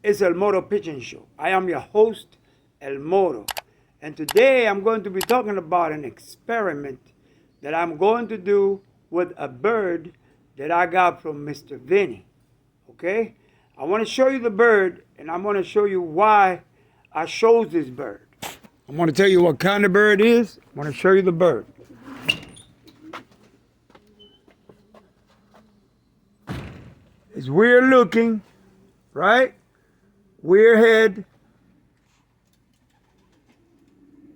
It's El Moro Pigeon Show. I am your host, El Moro. And today I'm going to be talking about an experiment that I'm going to do with a bird that I got from Mr. Vinny. Okay? I want to show you the bird, and I'm going to show you why I chose this bird. I'm going to tell you what kind of bird it is. I'm going to show you the bird. It's weird looking, right? Weird head,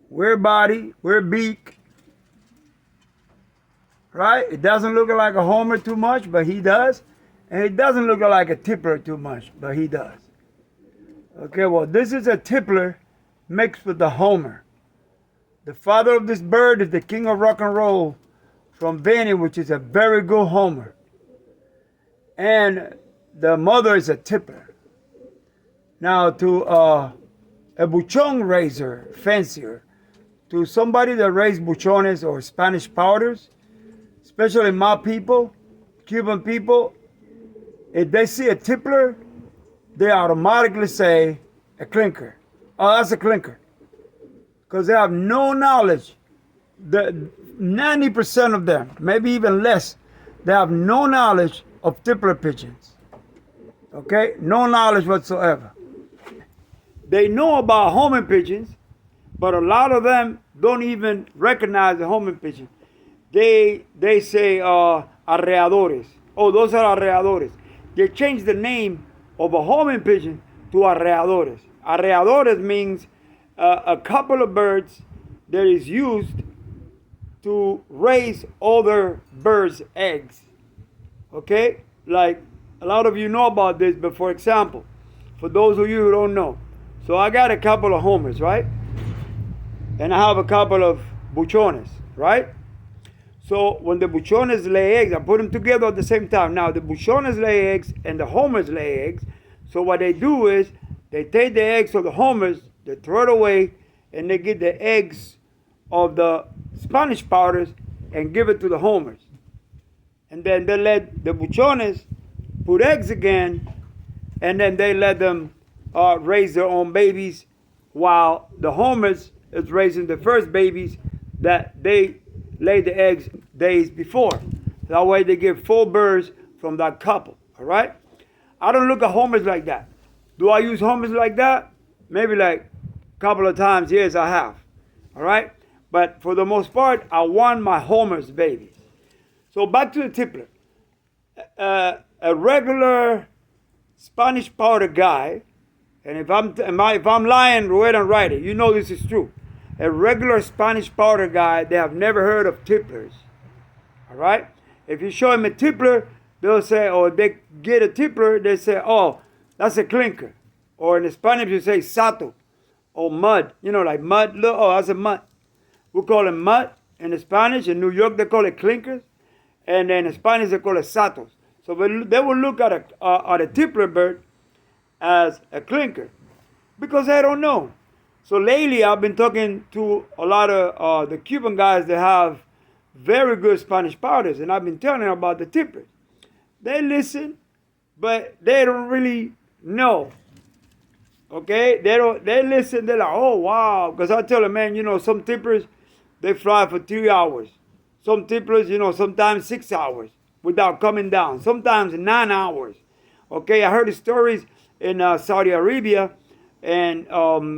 weird body, weird beak, right? It doesn't look like a homer too much, but he does. And it doesn't look like a tippler too much, but he does. Okay, well, this is a tippler mixed with the homer. The father of this bird is the king of rock and roll from Vinny, which is a very good homer. And the mother is a tippler. Now, to a buchon raiser, fancier, to somebody that raised buchones or Spanish powders, especially my people, Cuban people, if they see a tippler, they automatically say a clinker. Oh, that's a clinker. Because they have no knowledge. The 90% of them, maybe even less, they have no knowledge of tippler pigeons. Okay? No knowledge whatsoever. They know about homing pigeons, but a lot of them don't even recognize the homing pigeon. They say arreadores. Oh, those are arreadores. They changed the name of a homing pigeon to arreadores. Arreadores means a couple of birds that is used to raise other birds' eggs. Okay? Like, a lot of you know about this, but for example, for those of you who don't know, so I got a couple of homers, right? And I have a couple of buchones, right? So when the buchones lay eggs, I put them together at the same time. Now the buchones lay eggs and the homers lay eggs. So what they do is they take the eggs of the homers, they throw it away, and they get the eggs of the Spanish powders and give it to the homers. And then they let the buchones put eggs again, and then they let them raise their own babies, while the homers is raising the first babies that they laid the eggs days before. That way they get 4 birds from that couple, all right? I don't look at homers like that. Do I use homers like that? Maybe like a couple of times, yes, I have, all right? But for the most part, I want my homers babies. So back to the tippler. A regular Spanish powder guy, and if I'm lying, go ahead and write it. You know this is true. A regular Spanish powder guy, they have never heard of tipplers. All right? If you show him a tippler, they'll say, or if they get a tippler, they say, oh, that's a clinker. Or in Spanish, you say sato or mud. You know, like mud. Look, oh, that's a mud. We call it mud in Spanish. In New York, they call it clinkers. And then in Spanish, they call it satos. So they will look at a tippler bird as a clinker because they don't know. So lately, I've been talking to a lot of the Cuban guys that have very good Spanish powders, and I've been telling them about the tipplers. They listen, but they don't really know. Okay, they listen. They're like, oh wow, because I tell them, man, you know, some tipplers they fly for 3 hours. Some tipplers, you know, sometimes 6 hours without coming down. Sometimes 9 hours. Okay, I heard the stories in Saudi Arabia and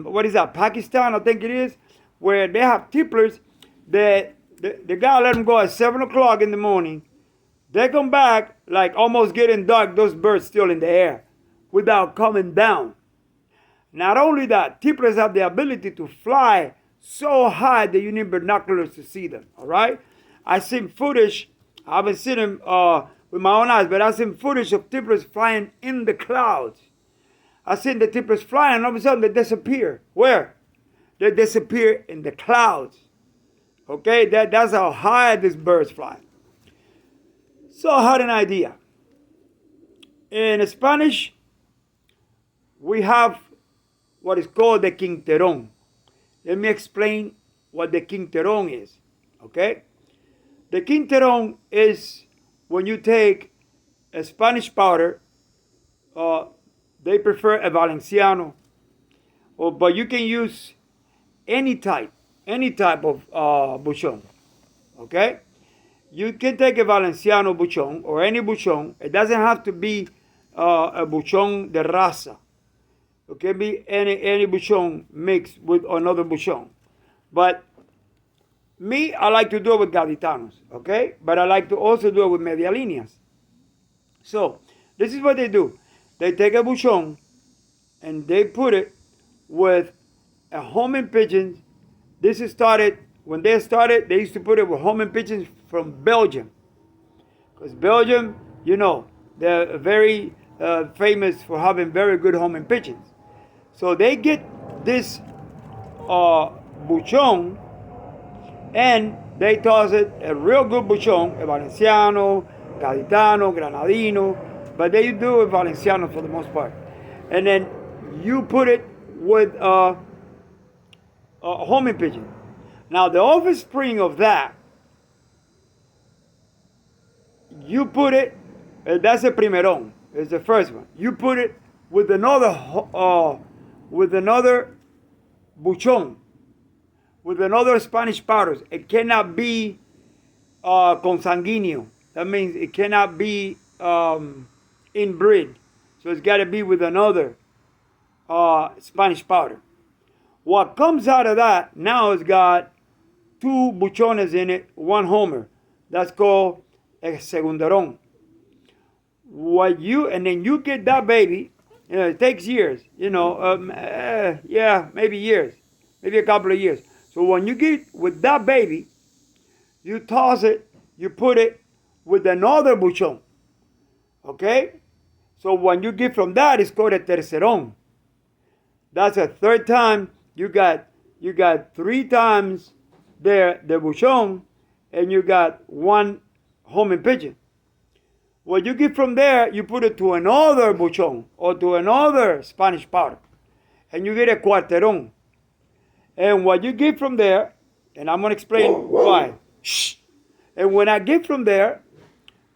what is that, Pakistan, I think it is, where they have tipplers that the guy let them go at 7 o'clock in the morning. They come back like almost getting dark, those birds still in the air without coming down. Not only that, tipplers have the ability to fly so high that you need binoculars to see them, all right? I seen footage, I haven't seen them with my own eyes, but I've seen footage of tipplers flying in the clouds. I've seen the tipplers flying, and all of a sudden they disappear. Where? They disappear in the clouds. Okay, that's how high these birds fly. So I had an idea. In Spanish, we have what is called the QUINTERON. Let me explain what the QUINTERON is. Okay? The QUINTERON is when you take a Spanish powder that they prefer a Valenciano. But you can use any type of buchon. Okay? You can take a Valenciano buchon or any buchon. It doesn't have to be a buchon de raza. It can be any buchon mixed with another buchon. But me, I like to do it with gaditanos, okay? But I like to also do it with media líneas. So, this is what they do. They take a buchon and they put it with a homing pigeon. This is started, when they started, they used to put it with homing pigeons from Belgium. Because Belgium, you know, they're very famous for having very good homing pigeons. So they get this buchon and they toss it, a real good buchon, a Valenciano, Gaditano, Granadino, but they do a Valenciano for the most part. And then you put it with a homing pigeon. Now the offspring of that, you put it, that's a primeron, it's the first one. You put it with another buchon, with another Spanish powders. It cannot be consanguíneo. That means it cannot be inbred. So it's got to be with another Spanish powder. What comes out of that now has got two buchones in it, one homer. That's called a segunderon. And then you get that baby. You know, it takes years. You know, maybe years, maybe a couple of years. So when you get with that baby, you toss it, you put it with another buchon. Okay? So when you get from that, it's called a tercerón. That's a third time. You got 3 times there the buchon, and you got one homing pigeon. What you get from there, you put it to another buchon or to another Spanish powder, and you get a cuarterón. And what you get from there, and I'm going to explain why. Shh. And when I get from there,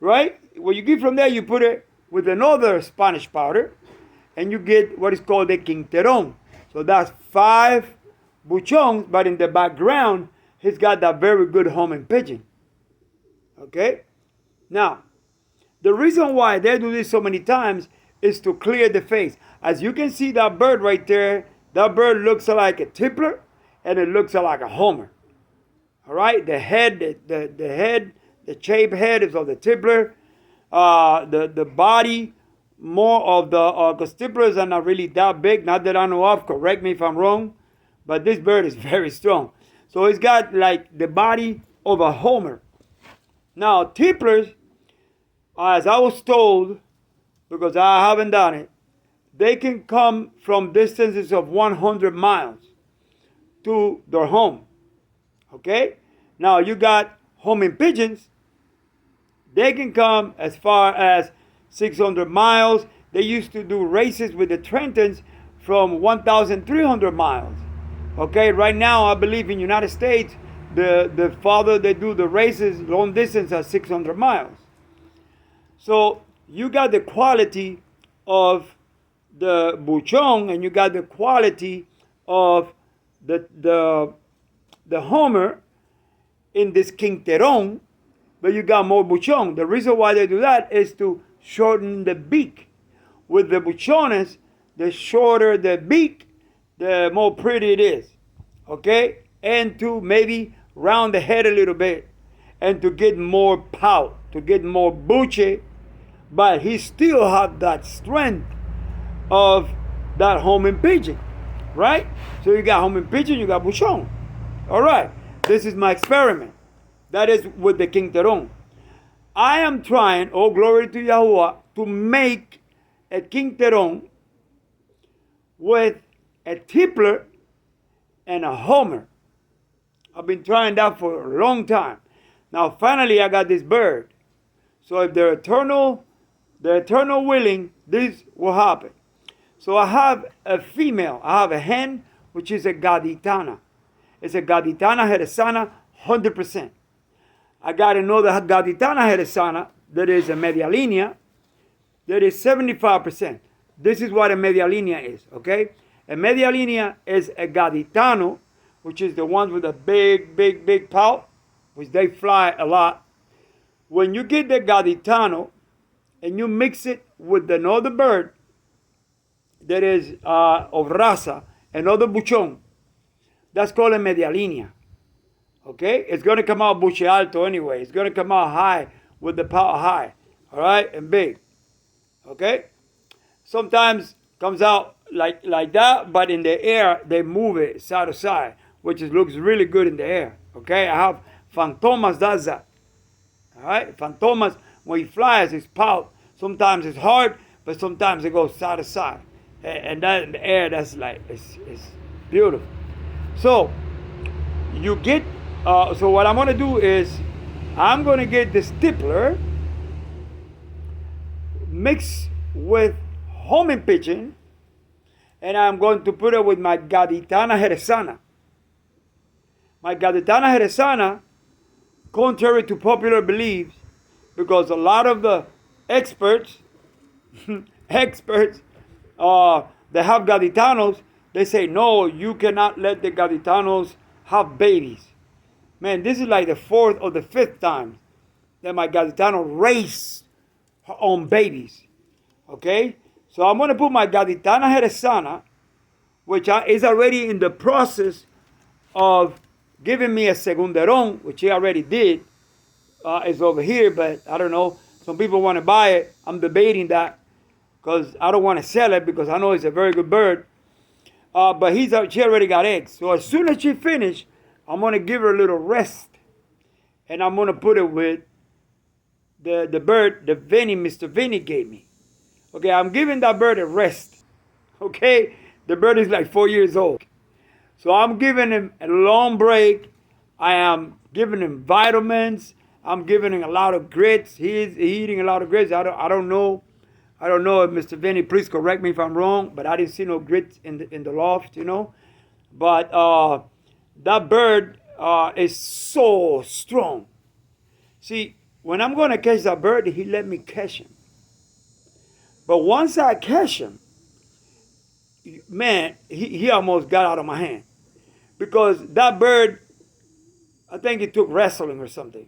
right, what you get from there, you put it with another Spanish powder, and you get what is called a quinterón. So that's 5 buchons, but in the background, he's got that very good homing pigeon. Okay? Now, the reason why they do this so many times is to clear the face. As you can see that bird right there, that bird looks like a tippler, and it looks like a homer. All right? The head, the shaved head is of the tippler. The body, more of the, because tipplers are not really that big, not that I know of, correct me if I'm wrong, but this bird is very strong. So it's got like the body of a homer. Now, tipplers, as I was told, because I haven't done it, they can come from distances of 100 miles to their home. Okay? Now, you got homing pigeons. They can come as far as 600 miles. They used to do races with the Trentons from 1,300 miles. Okay, right now I believe in United States, the farther they do the races, long distance are 600 miles. So you got the quality of the buchon and you got the quality of the homer in this quinterón, but you got more buchon. The reason why they do that is to shorten the beak. With the buchones, the shorter the beak, the more pretty it is. Okay? And to maybe round the head a little bit and to get more pout, to get more buche, but he still have that strength of that homing pigeon. Right? So you got homing pigeon, you got buchon. All right. This is my experiment. That is with the quinterón. I am trying, oh glory to Yahuwah, to make a quinterón with a tippler and a homer. I've been trying that for a long time. Now finally I got this bird. So if the eternal willing, this will happen. So I have a female, I have a hen, which is a gaditana. It's a gaditana jerezana, 100%. I got another gaditana jerezana that is a media línea that is 75%. This is what a media línea is, okay? A media línea is a gaditano, which is the ones with a big pout, which they fly a lot. When you get the gaditano and you mix it with another bird that is of raza, another buchón, that's called a media línea, okay? It's going to come out buche alto anyway. It's going to come out high with the pout high, all right, and big, okay? Sometimes comes out like that, but in the air, they move it side to side, which looks really good in the air, okay? I have Fantomas does that, all right? Fantomas, when he flies, his pout, sometimes it's hard, but sometimes it goes side to side. And that in the air, that's like, it's beautiful. So, you get, so what I'm going to do is, I'm going to get the stippler mixed with homing pigeon, and I'm going to put it with my Gaditana jerezana. My Gaditana jerezana, contrary to popular beliefs, because a lot of the experts that have Gaditanos, they say, no, you cannot let the Gaditanos have babies. Man, this is like the 4th or the 5th time that my Gaditano raised her own babies. Okay? So I'm going to put my Gaditana jerezana, which is already in the process of giving me a segunderon, which he already did. It's over here, but I don't know. Some people want to buy it. I'm debating that because I don't want to sell it because I know it's a very good bird. But she already got eggs. So as soon as she finishes, I'm going to give her a little rest. And I'm going to put it with the bird that Mr. Vinny gave me. Okay, I'm giving that bird a rest. Okay, the bird is like 4 years old. So I'm giving him a long break. I am giving him vitamins. I'm giving him a lot of grits. He's eating a lot of grits. I don't know. I don't know if Mr. Vinny, please correct me if I'm wrong, but I didn't see no grits in the loft, you know. But that bird is so strong. See, when I'm going to catch that bird, he let me catch him. But once I catch him, man, he almost got out of my hand. Because that bird, I think he took wrestling or something.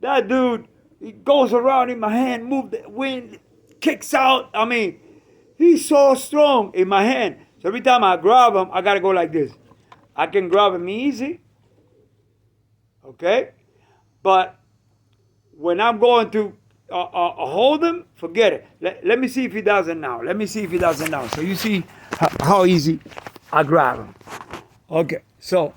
That dude, he goes around in my hand, move the wind, kicks out. I mean, he's so strong in my hand. So every time I grab him, I got to go like this. I can grab him easy. Okay? But when I'm going to hold him, forget it. Let me see if he does it now. Let me see if he does it now. So you see how easy I grab him. Okay, so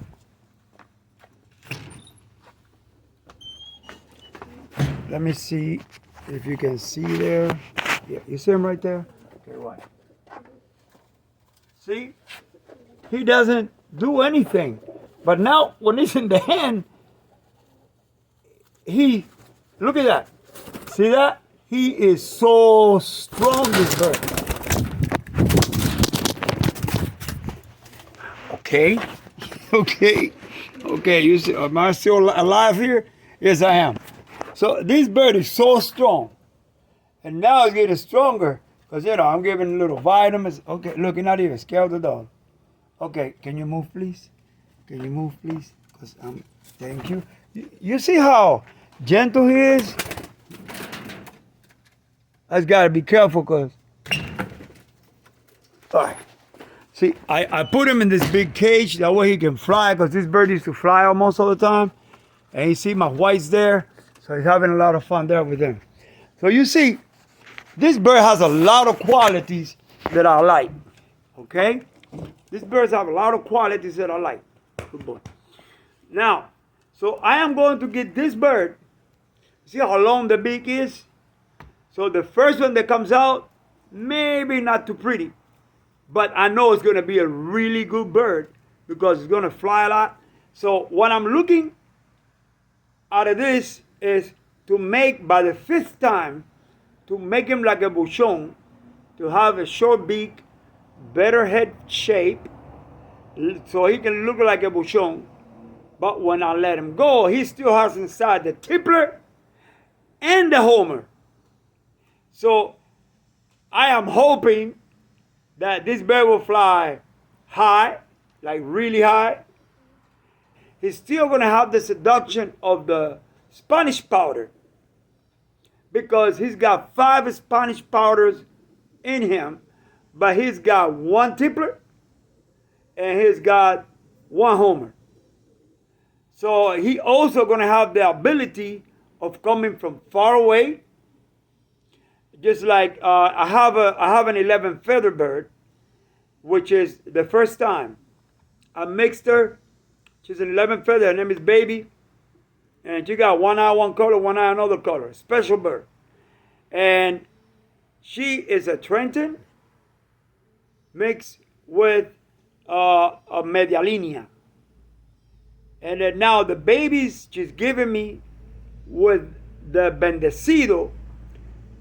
let me see if you can see there. Yeah, you see him right there? Okay, what? See? He doesn't do anything. But now, when he's in the hand, look at that. See that? He is so strong, this bird. Okay. You see, am I still alive here? Yes, I am. So this bird is so strong. And now it's getting stronger. Because, I'm giving little vitamins. Okay, look, you're not even scared of the dog. Okay, can you move, please? Can you move, please? Because thank you. You see how gentle he is? I just got to be careful because... All right. See, I put him in this big cage. That way he can fly because this bird used to fly almost all the time. And you see my whites there. So he's having a lot of fun there with them. So you see, this bird has a lot of qualities that I like. Okay? These birds have a lot of qualities that I like. Good boy. Now, so I am going to get this bird. See how long the beak is? So the first one that comes out, maybe not too pretty. But I know it's going to be a really good bird because it's going to fly a lot. So what I'm looking out of this is to make, by the 5th time, to make him like a buchon, to have a short beak, better head shape, so he can look like a buchon. But when I let him go, he still has inside the tippler and the homer. So I am hoping that this bird will fly high, like really high. He's still going to have the seduction of the Spanish powder, because he's got 5 Spanish powders in him, but he's got 1 tippler and he's got 1 homer. So he also going to have the ability of coming from far away. Just like I have an 11 feather bird, which is the first time I mixed her. She's an 11 feather. Her name is Baby. And she got 1 eye one color, 1 eye another color. Special bird. And she is a Trenton mixed with a media linea. And then now the babies she's giving me with the bendecido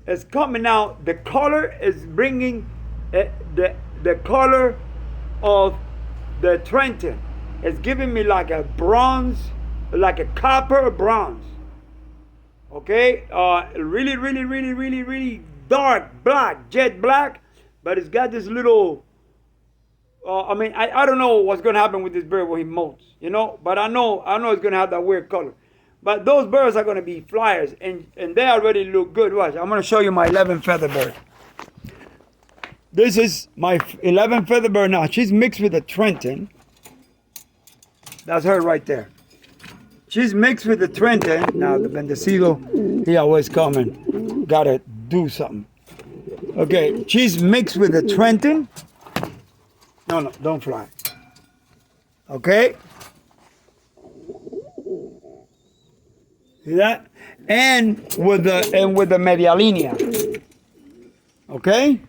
is coming out. The color is bringing the color of the Trenton. It's giving me like a bronze, like a copper bronze. Okay, really, really, really, really, really dark black, jet black, but it's got this little. I don't know what's gonna happen with this bird when he molts, but I know it's gonna have that weird color. But those birds are gonna be flyers, and they already look good. Watch, I'm gonna show you my 11 feather bird. This is my 11 feather bird now. She's mixed with a Trenton. That's her right there. She's mixed with the Trenton. Now the bendecido, he always coming. Gotta do something. Okay, she's mixed with the Trenton. No, don't fly. Okay? See that? And with the media linea. Okay?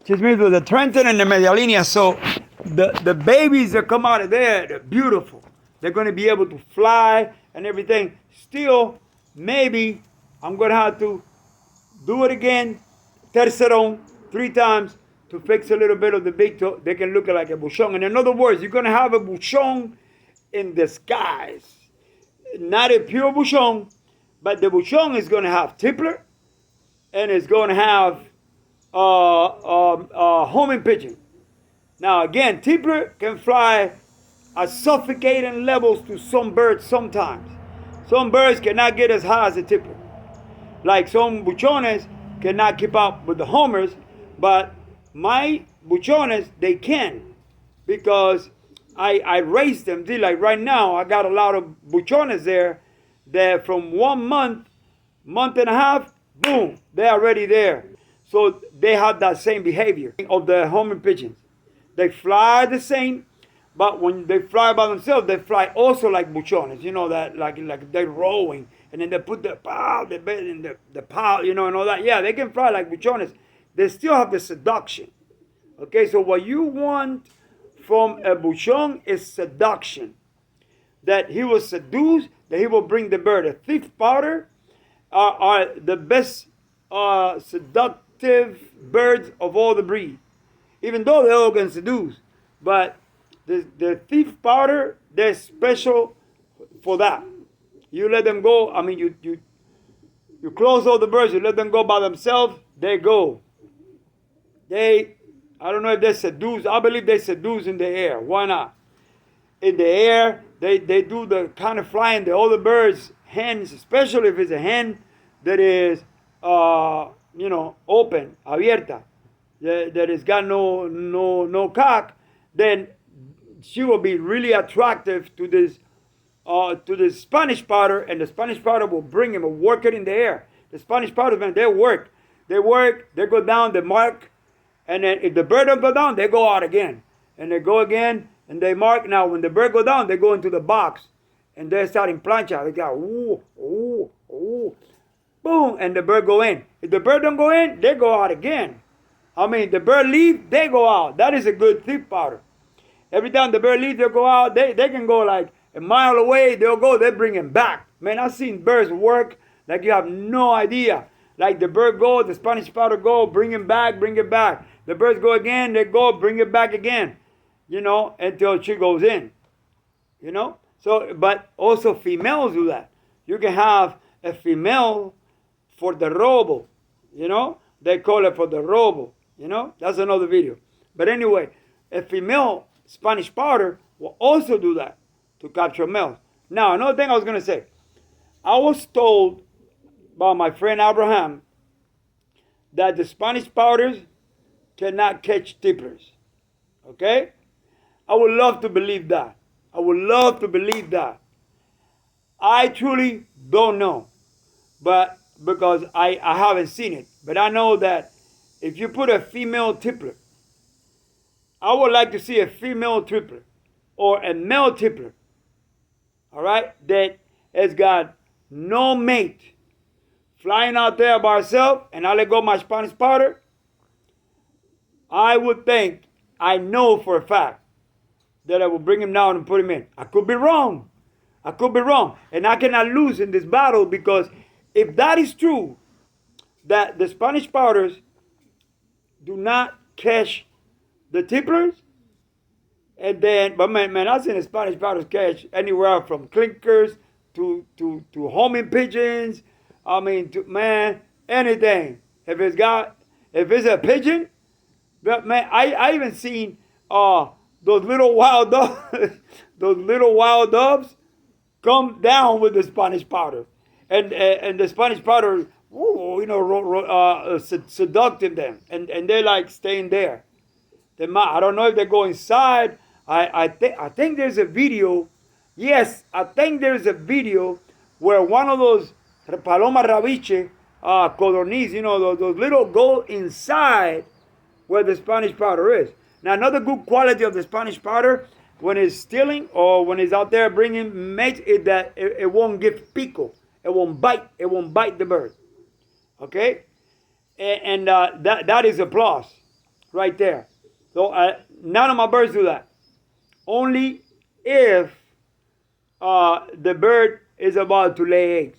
She's mixed with the Trenton and the media linea. So the babies that come out of there, they're beautiful. They're going to be able to fly and everything. Still, maybe I'm going to have to do it again, terceron, 3 times, to fix a little bit of the big toe. They can look like a buchon. And in other words, you're going to have a buchon in disguise. Not a pure buchon, but the buchon is going to have tippler, and it's going to have homing pigeon. Now again, tippler can fly at suffocating levels to some birds sometimes. Some birds cannot get as high as a tippler. Like some buchones cannot keep up with the homers, but my buchones, they can, because I raised them. See, like right now, I got a lot of buchones there that from 1 month, month and a half, boom, they're already there. So they have that same behavior of the homing pigeons. They fly the same, but when they fly by themselves, they fly also like buchones. That like they're rowing, and then they put the pow, the bed in the pow, and all that. Yeah, they can fly like buchones. They still have the seduction. Okay, so what you want from a buchon is seduction. That he will seduce, that he will bring the bird. A thief powder are the best seductive birds of all the breed. Even though they all can seduce. But the thief powder, they're special for that. You let them go, you close all the birds, you let them go by themselves, they go. I don't know if they seduce. I believe they seduce in the air. Why not? In the air, they do the kind of flying the other birds, hens, especially if it's a hen that is, open, abierta, that has got no cock, then she will be really attractive to this Spanish powder, and the Spanish powder will bring him and work it in the air. The Spanish powder, man, they work, they go down, they mark. And then if the bird don't go down, they go out again. And they go again, and they mark. Now, when the bird go down, they go into the box. And they start in plancha. They go, ooh, ooh, ooh. Boom, and the bird go in. If the bird don't go in, they go out again. The bird leave, they go out. That is a good thief powder. Every time the bird leaves, they'll go out. They can go like a mile away. They'll go, they bring him back. Man, I've seen birds work like you have no idea. Like the bird go, the Spanish powder go, bring him back, bring it back. The birds go again, they go, bring it back again, until she goes in, So, but also females do that. You can have a female for the robo, They call it for the robo. You know, that's another video. But anyway, a female Spanish powder will also do that to capture males. Now, another thing I was going to say. I was told by my friend Abraham that the Spanish powders cannot catch tipplers. Okay? I would love to believe that. I would love to believe that. I truly don't know. But because I haven't seen it. But I know that if you put a female tippler, I would like to see a female tippler or a male tippler, all right, that has got no mate, flying out there by herself, and I let go my Spanish powder. I would think, I know for a fact, that I will bring him down and put him in. I could be wrong. I could be wrong. And I cannot lose in this battle, because if that is true, that the Spanish powders do not catch the tipplers, and then, but man, I've seen the Spanish powders catch anywhere from clinkers to homing pigeons. I mean, anything. If it's a pigeon, but man, I even seen those little wild doves, those little wild doves come down with the Spanish powder, and the Spanish powder, seducting them, and they're like staying there. I don't know if they go inside. I think there's a video. Yes, I think there's a video where one of those paloma rabiche, codorniz, those little go inside where the Spanish powder is. Now, another good quality of the Spanish powder, when it's stealing or when it's out there bringing mates, is that it won't give pico. It won't bite. It won't bite the bird. Okay? And that is a plus right there. So none of my birds do that. Only if the bird is about to lay eggs.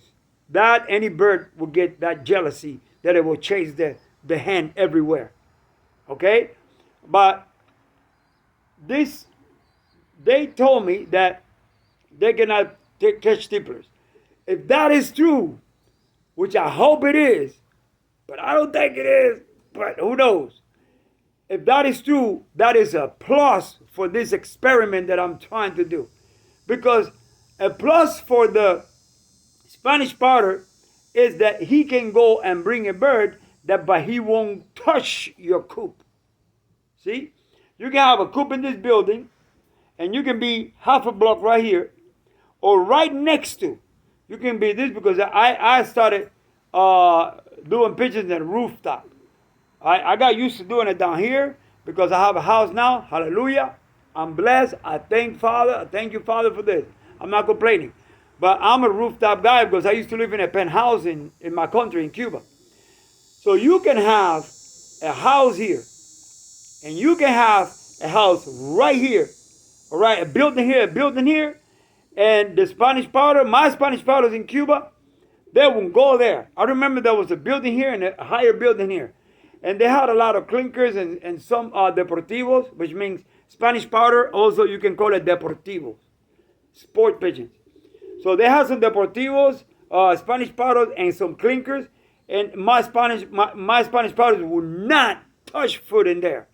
That any bird will get that jealousy that it will chase the hen everywhere. Okay? But they told me that they cannot catch tipplers. If that is true, which I hope it is, but I don't think it is, but who knows? If that is true, that is a plus for this experiment that I'm trying to do. Because a plus for the Spanish powder is that he can go and bring a bird, but he won't touch your coop. See? You can have a coop in this building, and you can be half a block right here, or right next to. You can be this, because I started doing pigeons at rooftop. I got used to doing it down here because I have a house now. Hallelujah. I'm blessed. I thank Father. I thank you, Father, for this. I'm not complaining. But I'm a rooftop guy because I used to live in a penthouse in my country, in Cuba. So you can have a house here. And you can have a house right here. All right, a building here. And the Spanish powder, my Spanish powders in Cuba, they won't go there. I remember there was a building here and a higher building here. And they had a lot of clinkers and some deportivos, which means Spanish powder. Also, you can call it deportivos, sport pigeons. So they had some deportivos, Spanish powders, and some clinkers. And my Spanish powders will not touch food in there.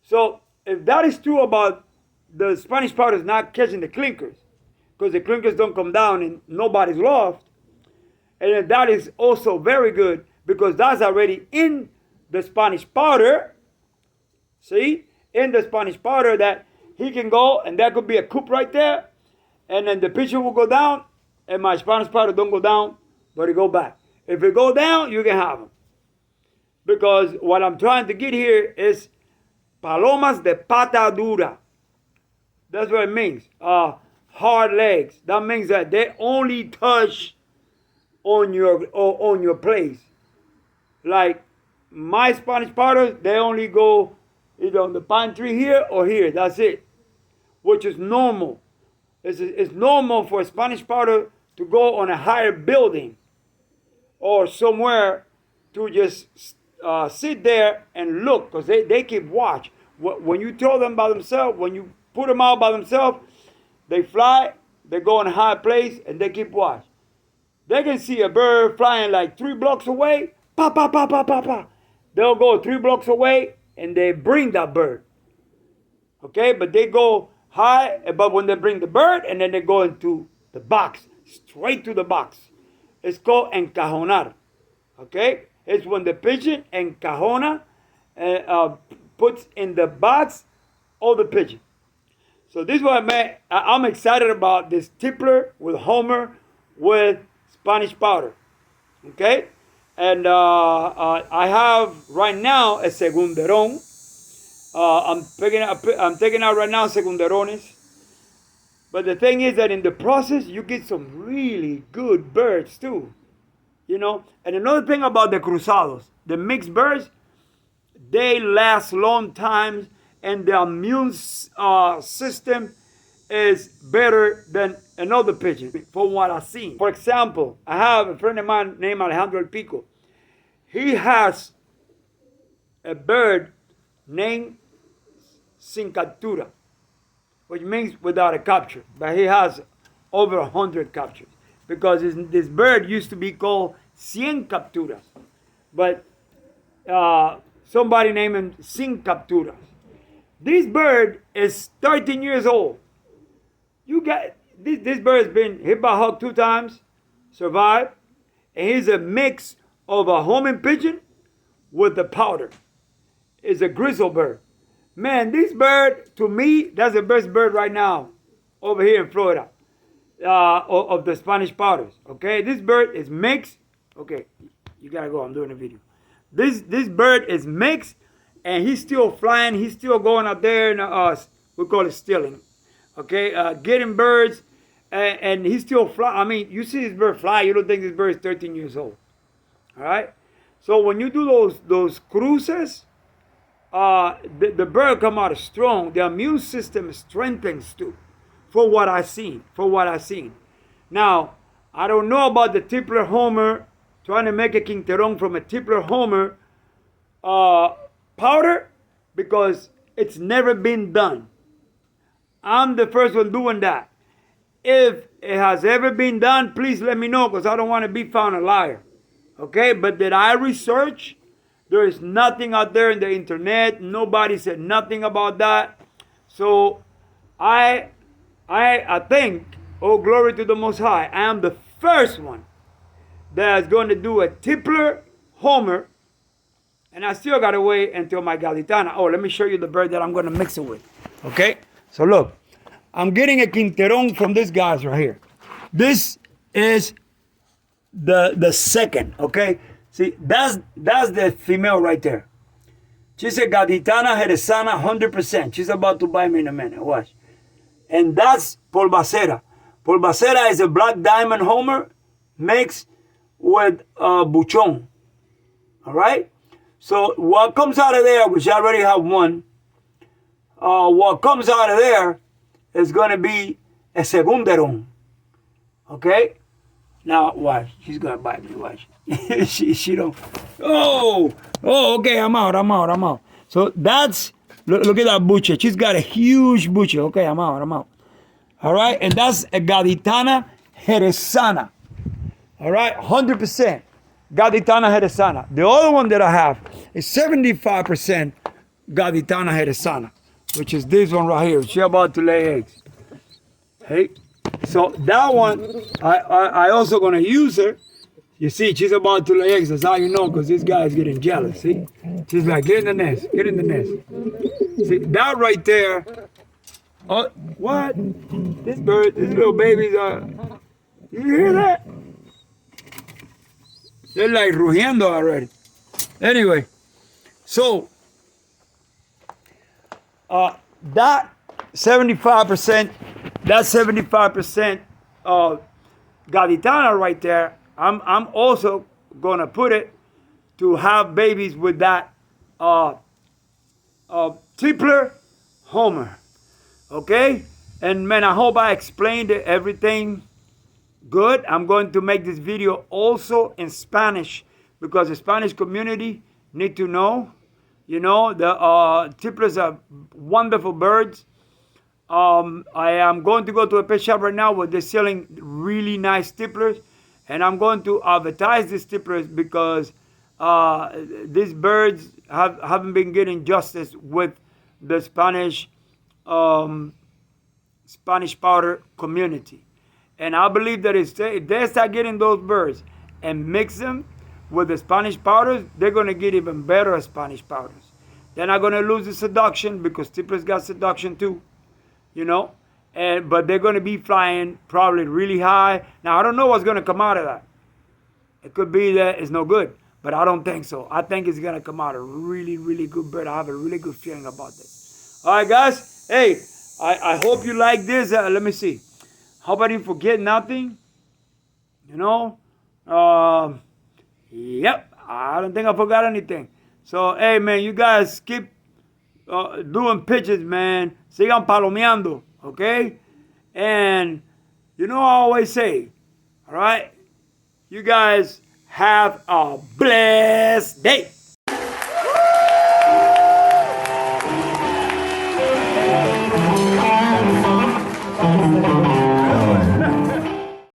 So if that is true about the Spanish powders not catching the clinkers, because the clinkers don't come down in nobody's loft, and that is also very good because that's already in the Spanish powder. See? In the Spanish powder, that he can go, and that could be a coop right there, and then the pigeon will go down, and my Spanish powder don't go down, but it go back. If it go down, you can have them. Because what I'm trying to get here is palomas de pata dura. That's what it means. Hard legs. That means that they only touch on your place. Like my Spanish powders, they only go either on the pine tree here or here. That's it. Which is normal. It's normal for a Spanish powder to go on a higher building or somewhere to just sit there and look, because they keep watch. When you throw them by themselves, when you put them out by themselves, they fly, they go in a high place, and they keep watch. They can see a bird flying like 3 blocks away, Pa, pa, pa, pa, pa, pa. They'll go 3 blocks away and they bring that bird. Okay, but they go high, but when they bring the bird and then they go into the box, straight to the box. It's called encajonar. Okay, it's when the pigeon encajona, puts in the box all the pigeon. So this is what I'm excited about, this tippler with Homer with Spanish powder. Okay, and I have right now a segunderon. I'm taking out right now segunderones. But the thing is that in the process, you get some really good birds too. You know, and another thing about the cruzados, the mixed birds, they last long times, and the immune system is better than another pigeon, from what I've seen. For example, I have a friend of mine named Alejandro El Pico. He has a bird named sin captura, which means without a capture. But he has over 100 captures, because this bird used to be called 100 capturas. But somebody named him sin capturas. This bird is 13 years old. You got this bird's been hit by a hawk 2 times, survived, and he's a mix of a homing pigeon with the powder. It's a grizzle bird. Man, this bird, to me, that's the best bird right now over here in Florida, of the Spanish powders. Okay, this bird is mixed. Okay, you gotta go. I'm doing a video. This bird is mixed, and he's still flying. He's still going out there, and we call it stealing. Okay, getting birds, and he's still flying. I mean, you see this bird fly, you don't think this bird is 13 years old. All right. So when you do those cruises, the bird come out strong. The immune system strengthens too, for what I've seen. Now, I don't know about the tippler homer, trying to make a quinteron from a tippler homer powder, because it's never been done. I'm the first one doing that. If it has ever been done, please let me know, because I don't want to be found a liar. Okay, but did I research? There is nothing out there in the internet. Nobody said nothing about that. So I think, oh glory to the Most High, I am the first one that's going to do a tippler homer, and I still got to wait until my gaditana. Oh, let me show you the bird that I'm going to mix it with. Okay, so look, I'm getting a quinteron from this guy's right here. This is the second. Okay, see, that's the female right there. She's a gaditana jerezana 100%. She's about to bite me in a minute. Watch. And that's polvacera. Polvacera is a black diamond homer mixed with buchon. All right. So what comes out of there, which I already have one, what comes out of there is going to be a segunderon. Okay. Now watch. She's going to bite me. Watch. she don't. Oh, okay. I'm out. So that's, look at that buche. She's got a huge buche. Okay, I'm out. All right. And that's a gaditana jerezana. All right. 100% gaditana jerezana. The other one that I have is 75% gaditana jerezana, which is this one right here. She's about to lay eggs. Hey. So that one, I also gonna use her. You see, she's about to lay eggs. That's how you know, because this guy is getting jealous. See, she's like, get in the nest. See that right there? Oh, what? This bird, these little babies are. You hear that? They're like rugiendo already. Anyway, so that 75%. That 75% gaditana right there, I'm also gonna put it to have babies with that tippler homer. Okay? And man, I hope I explained everything good. I'm going to make this video also in Spanish, because the Spanish community need to know. You know, the tipplers are wonderful birds. I am going to go to a pet shop right now where they're selling really nice tipplers, and I'm going to advertise these tipplers because these birds haven't been getting justice with the Spanish powder community. And I believe that if they start getting those birds and mix them with the Spanish powders, they're going to get even better Spanish powders. They're not going to lose the seduction because tipplers got seduction too, you know. But they're going to be flying probably really high. Now, I don't know what's going to come out of that. It could be that it's no good, but I don't think so. I think it's going to come out a really, really good bird. I have a really good feeling about this. All right, guys. Hey, I hope you like this. Let me see. Hope I didn't forget nothing. You know? Yep. I don't think I forgot anything. So, hey, man, you guys keep doing pitches, man. Sigan palomeando, okay? And you know I always say, all right? You guys have a blessed day.